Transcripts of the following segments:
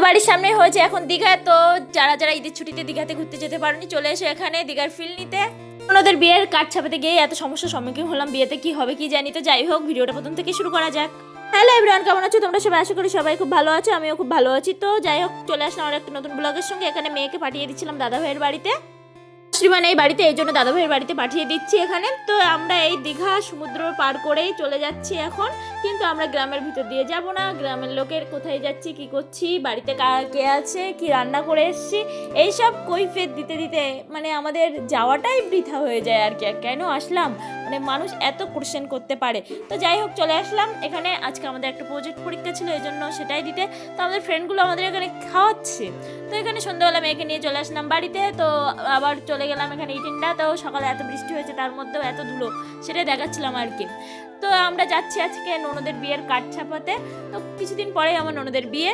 বাড়ির সামনে হয়েছে এখন দীঘা। তো যারা যারা ঈদের ছুটিতে দীঘাতে ঘুরতে যেতে পারেনি চলে এসে এখানে দীঘার ফিল নিতে। ওনাদের বিয়ের কার্ড ছাপাতে গিয়ে এত সমস্যার সম্মুখীন হলাম, বিয়েতে কি হবে কি জানি। তো যাই হোক, ভিডিওটা প্রথম থেকে শুরু করা যাক। হ্যালো এভরিওয়ান, কেমন আছো তোমরা সবাই? আশা করি সবাই খুব ভালো আছো, আমিও খুব ভালো আছি। তো যাই হোক, চলে আসলাম আর একটা নতুন ব্লগের সঙ্গে। এখানে মেয়েকে পাঠিয়ে দিচ্ছিলাম দাদা ভাইয়ের বাড়িতে, শ্রীমান এই বাড়িতে, এই জন্য দাদা ভাইয়ের বাড়িতে পাঠিয়ে দিচ্ছি এখানে। তো আমরা এই দীঘা সমুদ্র পার করেই চলে যাচ্ছি এখন, কিন্তু আমরা গ্রামের ভিতর দিয়ে যাব না। গ্রামের লোকের কোথায় যাচ্ছি, কি করছি, বাড়িতে কে আছে, কি রান্না করে এসেছি, এইসব কৈফিয়ত দিতে দিতে মানে আমাদের যাওয়াটাই বৃথা হয়ে যায় আর কি। কেন আসলাম, মানে মানুষ এত কোশ্চেন করতে পারে। তো যাই হোক, চলে আসলাম এখানে। আজকে আমাদের একটা প্রজেক্ট পরীক্ষা ছিল, এই জন্য সেটাই দিতে। তো আমাদের ফ্রেন্ডগুলো আমাদের এখানে খাওয়াচ্ছে। তো এখানে সন্ধ্যাবেলা মেয়েকে নিয়ে চলে আসলাম বাড়িতে। তো আবার চলে গেলাম এখানে ইটিন্ডা। তো সকালে এত বৃষ্টি হয়েছে, তার মধ্যেও এত ধুলো, সেটাই দেখাচ্ছিলাম আর কি। তো আমরা যাচ্ছি আজকে ননদের বিয়ের কার্ড ছাপাতে। তো কিছুদিন পরেই আমার ননদের বিয়ে।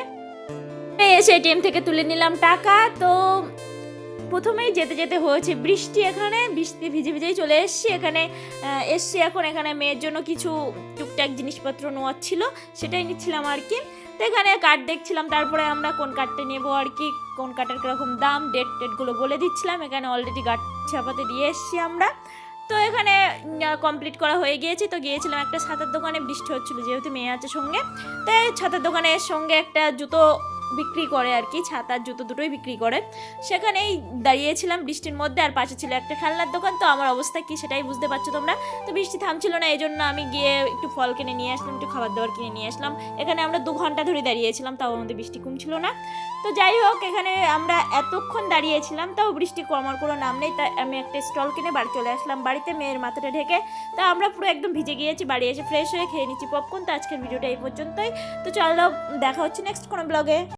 এসে এটিএম থেকে তুলে নিলাম টাকা। তো প্রথমেই যেতে যেতে হয়েছে বৃষ্টি, এখানে বৃষ্টি ভিজে ভিজেই চলে এসেছি এখানে। এসছি এখন এখানে মেয়ের জন্য কিছু টুকটাক জিনিসপত্র নেওয়ার ছিল, সেটাই নিচ্ছিলাম আর কি। তো এখানে কার্ড দেখছিলাম, তারপরে আমরা কোন কার্ডটা নেবো আর কি, কোন কার্ডের কীরকম দাম, ডেটগুলো বলে দিচ্ছিলাম। এখানে অলরেডি কার্ড ছাপাতে দিয়ে এসছি আমরা। তো এখানে কমপ্লিট করা হয়ে গিয়েছে। তো গিয়েছিলাম একটা ছাতার দোকানে, বৃষ্টি হচ্ছিলো যেহেতু মেয়ে আছে সঙ্গে। তাই ছাতার দোকানের সঙ্গে একটা জুতো বিক্রি করে আর কি, ছাতার জুতো দুটোই বিক্রি করে। সেখানেই দাঁড়িয়েছিলাম বৃষ্টির মধ্যে, আর পাশে ছিল একটা খেলনার দোকান। তো আমার অবস্থা কি সেটাই বুঝতে পারছো তোমরা। তো বৃষ্টি থামছিল না, এই জন্য আমি গিয়ে একটু ফল কিনে নিয়ে আসলাম, একটু খাবার দাবার কিনে নিয়ে আসলাম। এখানে আমরা 2 ঘন্টা ধরে দাঁড়িয়েছিলাম, তাও আমাদের বৃষ্টি কমছিল না। তো যাই হোক, এখানে আমরা এতক্ষণ দাঁড়িয়েছিলাম, তাও বৃষ্টি কমার কোনো নাম নেই। তাই আমি একটা স্টল কিনে বাড়ি চলে আসলাম বাড়িতে, মেয়ের মাথাটা ঢেকে। তা আমরা পুরো একদম ভিজে গিয়েছি, বাড়ি এসে ফ্রেশ হয়ে খেয়ে নিচ্ছি পপকর্ন। তো আজকের ভিডিওটা এই পর্যন্তই। তো চলো, দেখা হচ্ছে নেক্সট কোনো ব্লগে।